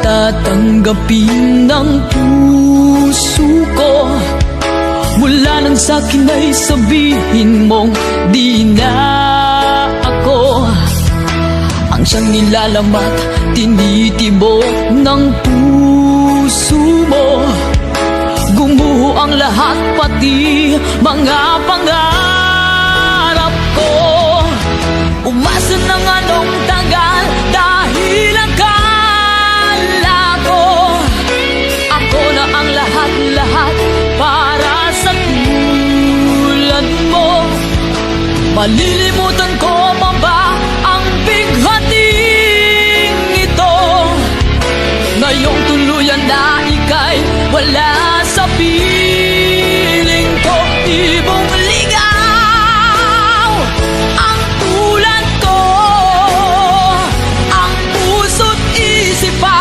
tatanggapin ng puso ko. Mula nang sa'kin ay sabihin mong di na ako ang siyang nilalamat, tinitibok ng puso mo. Gumuho ang lahat, pati mga pangarap ko. Umasa ng anong tagal dahil akala ko ako na ang lahat-lahat para sa tulad mo. Malilimutan ko pa ba ang bighating ito ngayong tuluyan na ika'y wala sa piling?